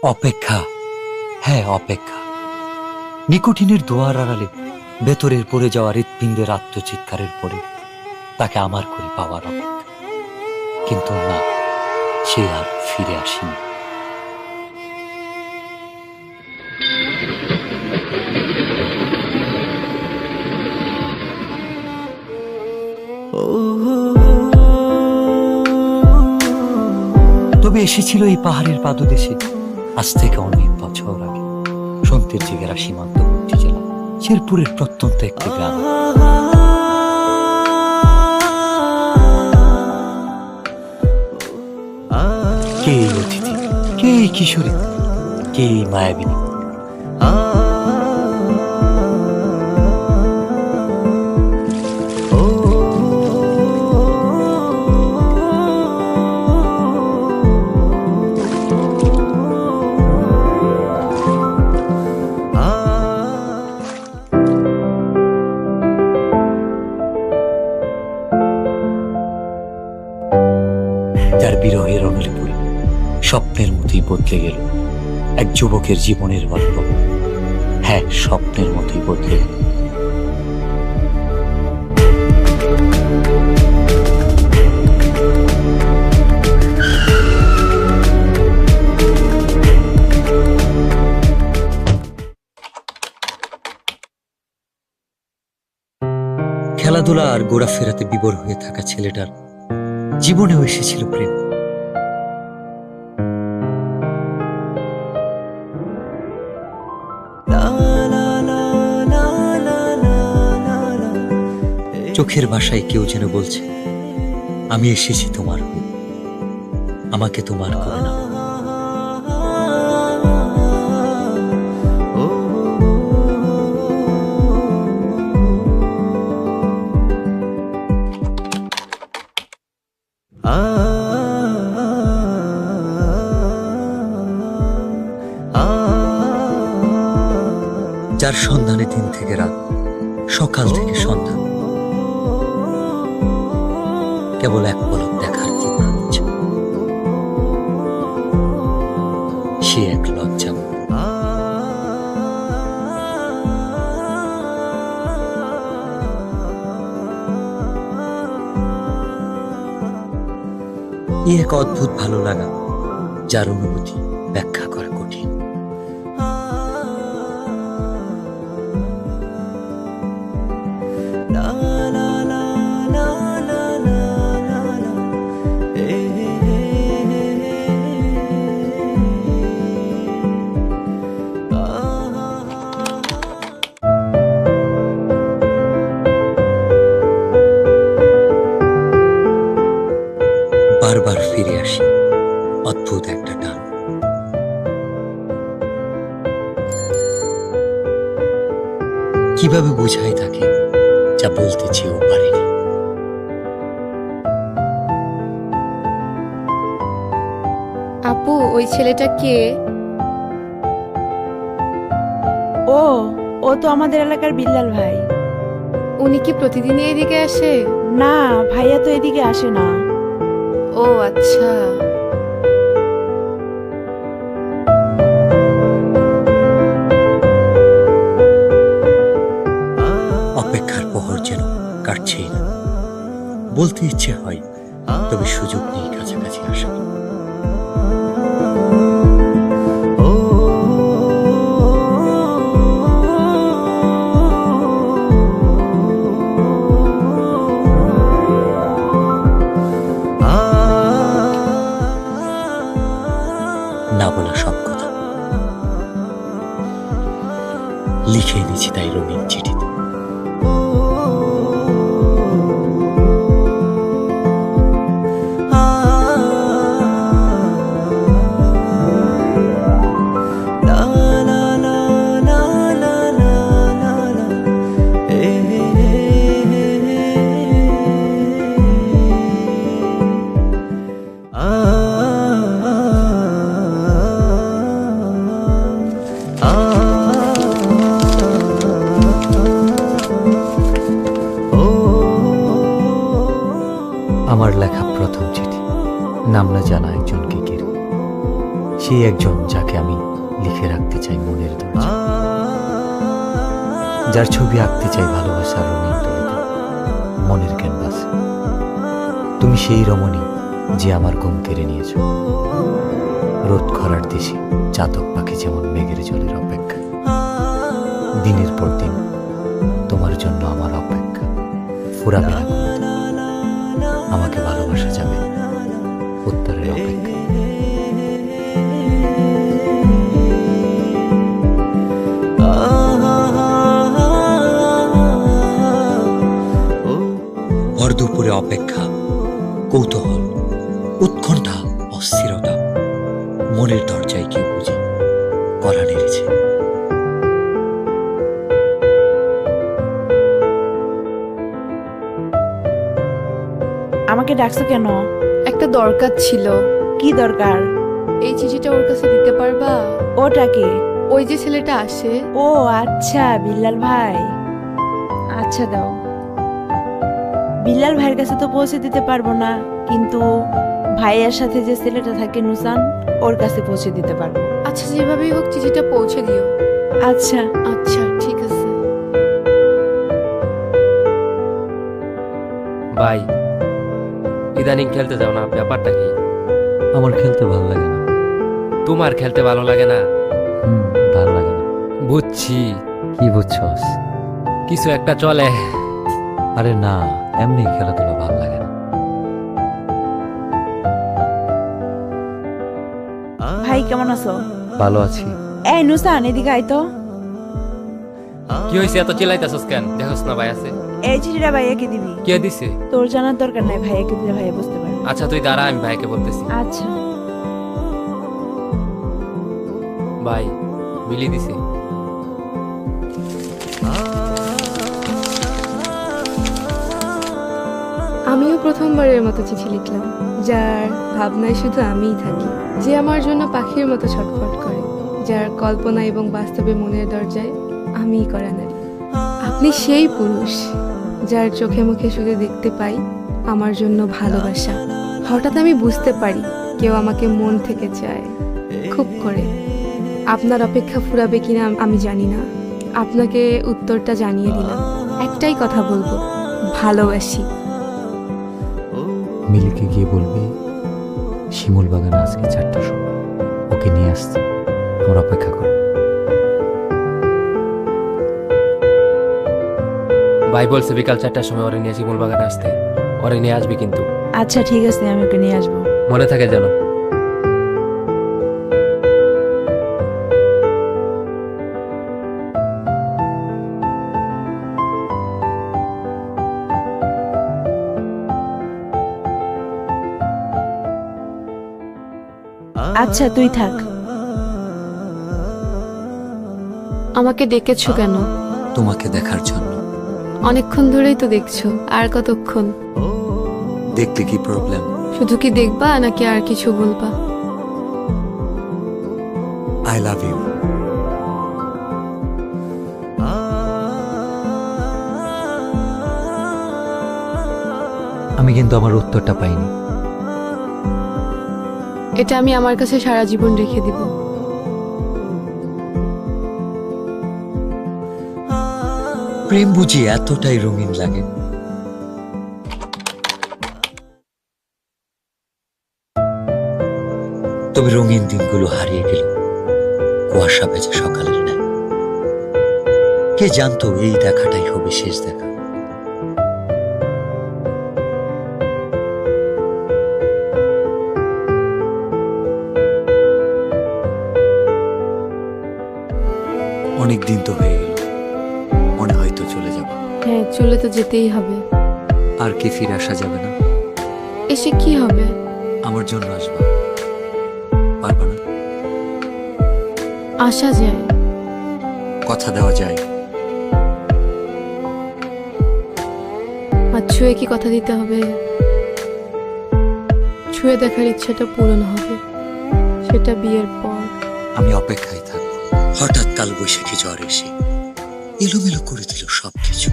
অপেক্ষা, হ্যাঁ অপেক্ষা। নিকোটিনের দোয়ার আড়ালে ভেতরের পড়ে যাওয়া হৃৎপিণ্ডের আত্মচিৎকারের পরে তাকে আমার করে পাওয়ার অপেক্ষা। কিন্তু না, সে আর ফিরে আসেনি। তবে এসেছিল এই পাহাড়ের পাদদেশে আজ থেকে অনেক বছর আগে, সন্তের জেগেরা সীমান্তবর্তী জেলা শেরপুরের প্রত্যন্ত একটি গ্রাম। কে এই অতিথি, কে এই কিশোরী, কে এই মায়াবিনী? যার বিরহের অনলে পড়ে স্বপ্নের মতোই বদলে গেল এক যুবকের জীবনের গল্প। হ্যাঁ, স্বপ্নের মতোই বদলে গেল। খেলাধুলা আর ঘোরাফেরাতে বিভোর হয়ে থাকা ছেলেটার জীবনেও এসেছিল প্রেম। চোখের ভাষায় কেউ যেন বলছে, আমি এসেছি তোমার হয়ে, আমাকে তোমার করে নাও। যার সন্ধানে দিন থেকে রাত, সকাল থেকে সন্ধ্যা, কেবল এক পলক দেখার তীব্র ইচ্ছা। সে এক লজ্জা। এক অদ্ভুত ভালো লাগা, যার অনুভূতি ব্যাখ্যা করা কঠিন। বারবার ফিরে আসি অদ্ভুত একটা টান। কিভাবে বোঝাই তাকে যা বলতে চেয়েও পারিনি। আপু, ওই ছেলেটা কে? ও ও তো আমাদের এলাকার বিল্লাল ভাই। উনি কি প্রতিদিনই এদিকে আসে? না, ভাইয়া তো এদিকে আসে না। ও আচ্ছা। অপেক্ষার প্রহর যেন কাটছেই না। বলতে ইচ্ছে হয়, তবে সুযোগ নেই কাছাকাছি আসা। না বলা সব কথা লিখে এনেছি তাই রঙিন চিঠিতে। আমার লেখা প্রথম চিঠি, নাম না জানা একজনকে ঘিরে। সেই একজন যাকে আমি লিখে রাখতে চাই মনের দরজা, যার ছবি আঁকতে চাই ভালোবাসার রঙিন তুলিতে মনের ক্যানভাসে। তুমি সেই রমণী যে আমার ঘুম কেড়ে নিয়েছ, রোদ খরার দেশে চাতক পাখি যেমন মেঘের জলের অপেক্ষা। দিনের পর দিন তোমার জন্য আমার অপেক্ষা ফুরাবে না কোনোদিন। আমাকে ভালোবাসা যাবে উত্তরের অপেক্ষা। ভর দুপুরে অপেক্ষা, কৌতূহল, উৎকণ্ঠা, অস্থিরতা, মনের দরজায় কেউ বুঝি কড়া নেড়েছে। আমাকে ডাকছো কেন? একটা দরকার ছিল। কি দরকার? এই চিঠিটা ওর কাছে দিতে পারবা? ওটাকে? ওই যে ছেলেটা আসে। ও আচ্ছা, বিল্লাল ভাই। আচ্ছা দাও। বিল্লাল ভাইয়ের কাছে তো পৌঁছে দিতে পারবো না, কিন্তু ভাইয়ের সাথে যে ছেলেটা থাকে নুসান, ওর কাছে পৌঁছে দিতে পারবো। আচ্ছা, যেভাবেই হোক চিঠিটা পৌঁছে দিও। আচ্ছা আচ্ছা, ঠিক আছে। ভাই, ইদানিং খেলতে যাও না, ব্যাপারটা কি? আমার খেলতে ভালো লাগে না। তোমার খেলতে ভালো লাগে না? ভালো লাগে না। বুঝছি, কি বুঝছস? কিছু একটা চলে। আরে না, এমনি খেলাধুলা ভালো লাগে না। ভাই কেমন আছো? ভালো আছি। এই নুসান, এদিকে আয় তো। কি হয়েছে, এত চিল্লাইতেছস কেন? দেখোস না ভাই আছে। এই চিঠিটা ভাইয়াকে দিবি। কে দিছে? তোর জানার দরকার নাই, ভাইয়াকে দিলে ভাইয়া বুঝতে পারবে। আচ্ছা তুই দাঁড়া, আমি ভাইকে বলতেছি। আচ্ছা। ভাই, মিলি দিছে। আমিও প্রথমবারের মতো চিঠি লিখলাম, যার ভাবনায় শুধু আমিই থাকি, যে আমার জন্য পাখির মতো ছটফট করে, যার কল্পনা এবং বাস্তবে মনের দরজায় আমিই করা নারী। আপনি সেই পুরুষ যার চোখে মুখে শুধু দেখতে পাই আমার জন্য ভালোবাসা। হঠাৎ আমি বুঝতে পারি কেউ আমাকে মন থেকে চায়, খুব করে। আপনার অপেক্ষা ফুরাবে কিনা আমি জানি না, আপনাকে উত্তরটা জানিয়ে দিলাম। একটাই কথা বলবো, ভালোবাসি। মিলিকে গিয়ে বলবি শিমুল বাগানে আজকে 4টার সময় ওকে নিয়ে আসতে, আমার অপেক্ষা কর। ভাই বলছে বিকাল 4টার সময় ওরে নিয়ে শিমুল বাগানে আসতে। ওরে নিয়ে আসবি কিন্তু। আচ্ছা ঠিক আছে, আমি ওকে নিয়ে আসবো। মনে থাকে যেন। আচ্ছা তুই থাক। আমাকে ডেকেছো কেন? তোমাকে দেখার জন্য। অনেকক্ষণ ধরেই তো দেখছো, আর কতক্ষণ? দেখলে কি প্রবলেম? শুধু কি দেখবা নাকি আর কিছু বলবা? I love you. আমি কিন্তু আমার উত্তরটা পাইনি। এটা আমি আমার কাছে সারা জীবন রেখে দিব। প্রেম বুঝি এতটাই রঙিন লাগে? তবে রঙিন দিনগুলো হারিয়ে গেল কুয়াশা ভেজা সকালের ন্যায়। কে জানতো এই দেখাটাই হবে শেষ দেখা। অনেক দিন তো হয়ে গেল, মনে হয়তো চলে যাব। হ্যাঁ, চলে তো যেতেই হবে। আর কি ফিরে আসা যাবে না? এসে কি হবে? আমার জন্য আসবা, পারবা না? আসা যায়, কথা দেওয়া যায়। আর ছুঁয়ে কি কথা দিতে হবে? ছুঁয়ে দেখার ইচ্ছাটা পূরণ হবে, সেটা বিয়ের পর। আমি অপেক্ষায় থাকবো। হঠাৎ কাল বৈশাখী ঝড় এসে এলোমেলো করে দিল সবকিছু।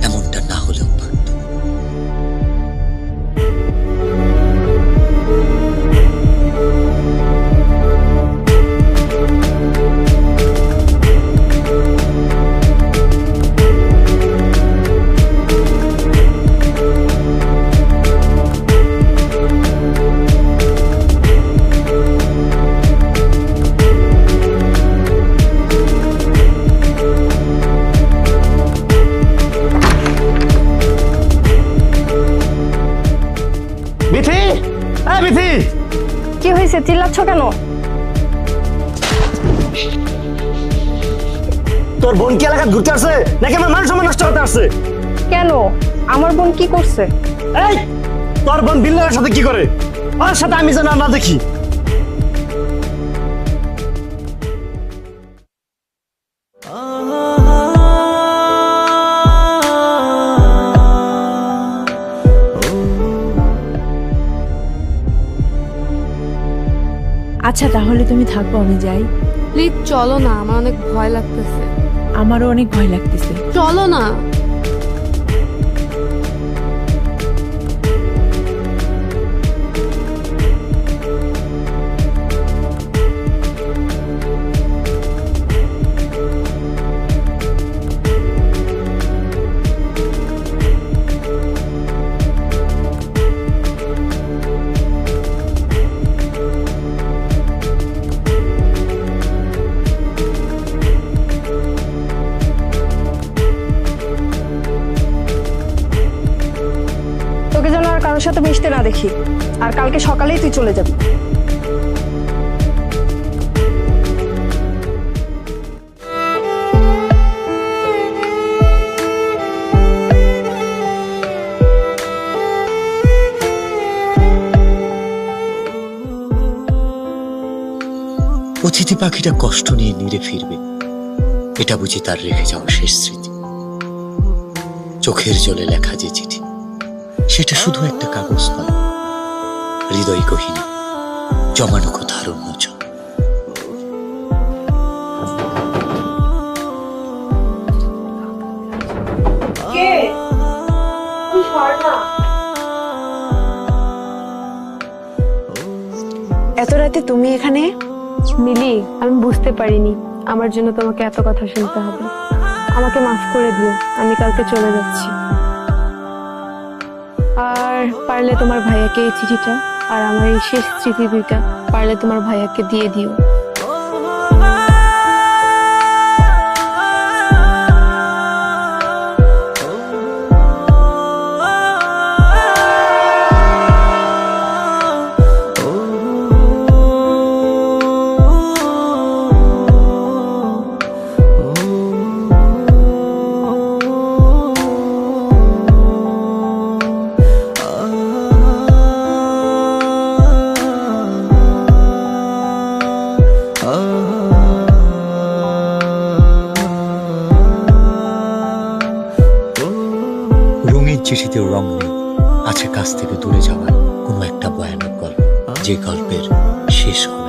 এমনটা না হলেও পারত। চিল্লাচ্ছ কেন? তোর বোন কি এলাকা ঘুরতে আসছে নাকি আমার মান সম্মান নষ্ট করতে আসছে? কেন? আমার বোন কি করছে? এই তোর বোন বিল্লালের সাথে কি করে? ওর সাথে আমি যেন না দেখি। আচ্ছা তাহলে তুমি থাকো, আমি যাই। প্লিজ চলো না, আমার অনেক ভয় লাগতেছে। আমারও অনেক ভয় লাগতেছে। চলো না। তোকে যেন আর কারোর সাথে মিশতে না দেখি, আর কালকে সকালেই তুই চলে যাবি। অতিথি পাখিটা কষ্ট নিয়ে নিরে ফিরবে, এটা বুঝি তার রেখে যাওয়া শেষ স্মৃতি। চোখের জলে লেখা যে চিঠি, সেটা শুধু একটা কাগজ নয়, হৃদয় গহীনে জমানো কথার উন্মোচন। এত রাতে তুমি এখানে? মিলি, আমি বুঝতে পারিনি আমার জন্য তোমাকে এত কথা শুনতে হবে। আমাকে মাফ করে দিও, আমি কালকে চলে যাচ্ছি। আর পারলে তোমার ভাইয়াকে এই চিঠিটা আর আমার এই শেষ স্মৃতি দুইটা পারলে তোমার ভাইয়াকে দিয়ে দিও। রঙের চিঠিতেও রং নেই, আছে কাছ থেকে দূরে যাওয়ার কোনো একটা ভয়ানক গল্প, যে গল্পের শেষ হয়